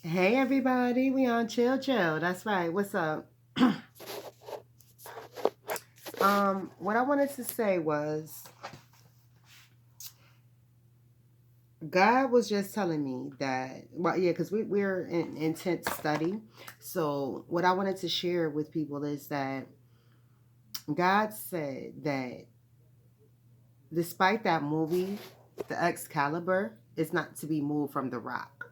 Hey everybody, we on chill. That's right. What's up? What I wanted to say was God was just telling me that, well, yeah, because we're in intense study. So what I wanted to share with people is that God said that despite that movie, the Excalibur is not to be moved from the rock.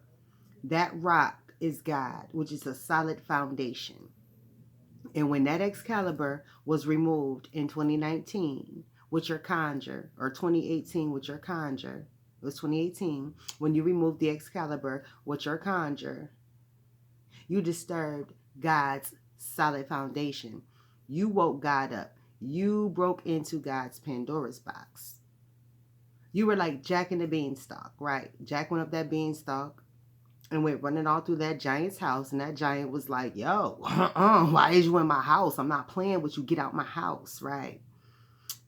That rock is God, which is a solid foundation. And when that Excalibur was removed in 2019 with your conjure, or 2018 with your conjure, it was 2018, when you removed the Excalibur with your conjure, you disturbed God's solid foundation. You woke God up. You broke into God's Pandora's box. You were like Jack in the beanstalk, right? Jack went up that beanstalk and went running all through that giant's house. And that giant was like, yo, why is you in my house? I'm not playing with you. Get out my house, right?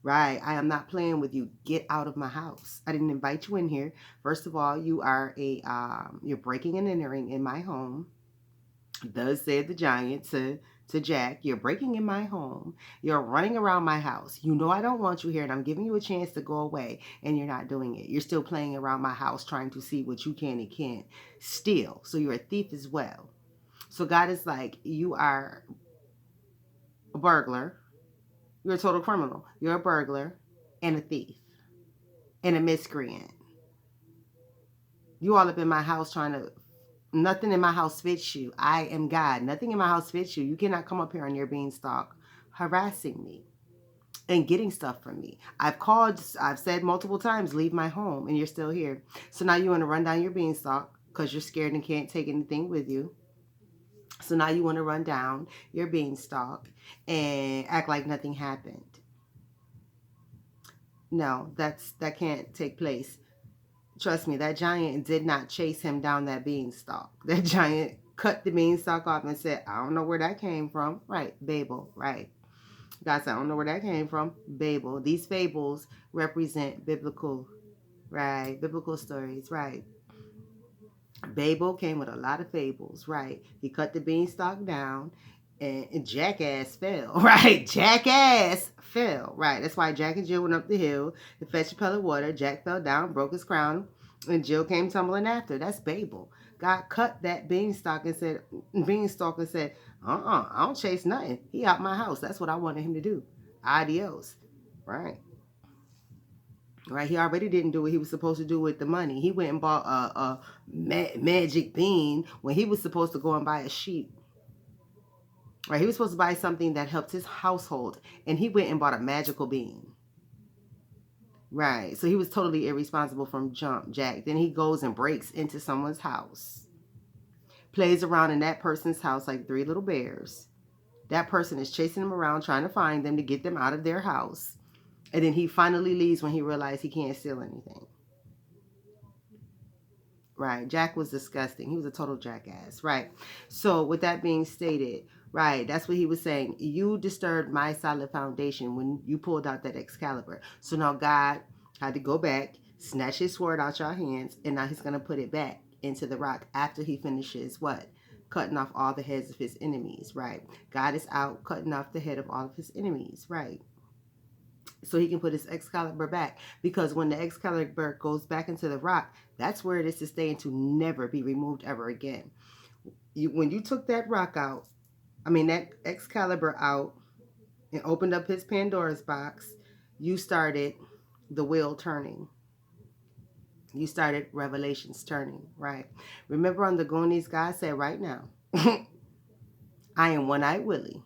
Right. I am not playing with you. Get out of my house. I didn't invite you in here. First of all, you are you're breaking and entering in my home. Thus said the giant to Jack, you're breaking in my home. You're running around my house. You know I don't want you here, and I'm giving you a chance to go away, and you're not doing it. You're still playing around my house trying to see what you can and can't steal. So you're a thief as well. So God is like, you are a burglar. You're a total criminal. You're a burglar and a thief and a miscreant. You all up in my house trying to. Nothing in my house fits you. I am God. Nothing in my house fits you. You cannot come up here on your beanstalk harassing me and getting stuff from me. I've said multiple times, leave my home, and you're still here. So now you want to run down your beanstalk because you're scared and can't take anything with you. So now you want to run down your beanstalk and act like nothing happened. No, that can't take place. Trust me, that giant did not chase him down that beanstalk. That giant cut the beanstalk off and said, I don't know where that came from. Right, Babel, right. God said, I don't know where that came from. Babel. These fables represent biblical, right? Biblical stories, right? Babel came with a lot of fables, right? He cut the beanstalk down and Jackass fell, right? Jackass fell, right? That's why Jack and Jill went up the hill to fetch a pail of water. Jack fell down, broke his crown, and Jill came tumbling after. That's Babel. God cut that beanstalk and said, I don't chase nothing. He out my house. That's what I wanted him to do. Adios, right? Right, he already didn't do what he was supposed to do with the money. He went and bought a magic bean when he was supposed to go and buy a sheep. Right, he was supposed to buy something that helped his household, and he went and bought a magical bean. Right, so he was totally irresponsible from jump, Jack. Then he goes and breaks into someone's house, plays around in that person's house like three little bears. That person is chasing him around, trying to find them to get them out of their house. And then he finally leaves when he realized he can't steal anything. Right. Jack was disgusting. He was a total jackass. Right. So, with that being stated, right, that's what he was saying. You disturbed my solid foundation when you pulled out that Excalibur. So now God had to go back, snatch his sword out your hands, and now he's going to put it back into the rock after he finishes what? Cutting off all the heads of his enemies. Right. God is out cutting off the head of all of his enemies. Right, so he can put his Excalibur back. Because when the Excalibur goes back into the rock, that's where it is to stay and to never be removed ever again. When you took that rock out, that Excalibur out, and opened up his Pandora's box, you started the wheel turning. You started Revelations turning, right? Remember on the Goonies, God said, right now, I am One-Eyed Willie.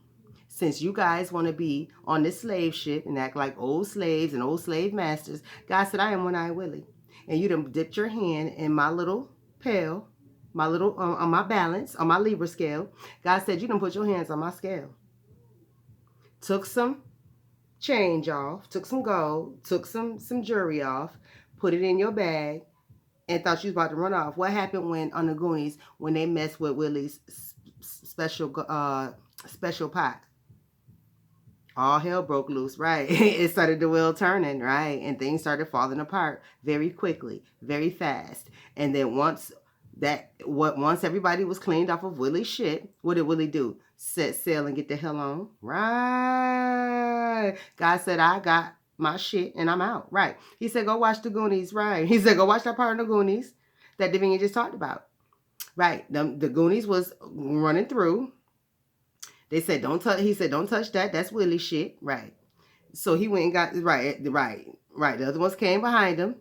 Since you guys want to be on this slave ship and act like old slaves and old slave masters, God said, I am One-Eyed Willie. And you done dipped your hand in my little pail, my little, on my balance, on my Libra scale. God said, you done put your hands on my scale. Took some change off, took some gold, took some jewelry off, put it in your bag, and thought you was about to run off. What happened when on the Goonies when they messed with Willie's special pot? All hell broke loose, right? It started the wheel turning, right? And things started falling apart very quickly, very fast. And then once That what once everybody was cleaned off of Willie's shit, what did Willie do? Set sail and get the hell on. Right. God said, I got my shit and I'm out. Right. He said, go watch the Goonies. Right. He said, go watch that part of the Goonies that Davina just talked about. Right. The Goonies was running through. They said, don't touch. He said, don't touch that. That's Willie's shit. Right. So he went and got right. The other ones came behind him,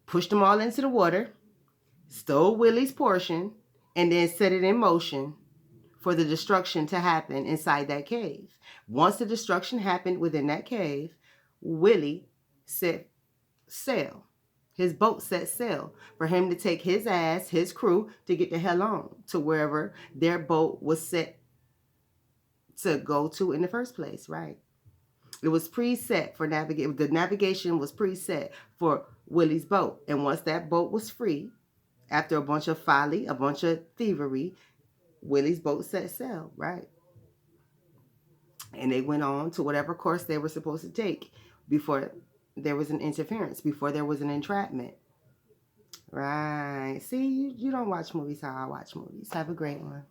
pushed them all into the water, stole Willie's portion, and then set it in motion for the destruction to happen inside that cave. Once the destruction happened within that cave, Willie set sail. His boat set sail for him to take his ass, his crew, to get the hell on to wherever their boat was set to go to in the first place, right? It was preset for navigate. The navigation was preset for Willie's boat. And once that boat was free, after a bunch of folly, a bunch of thievery, Willie's boat set sail, right? And they went on to whatever course they were supposed to take before there was an interference, before there was an entrapment. Right. See, you don't watch movies how I watch movies. Have a great one.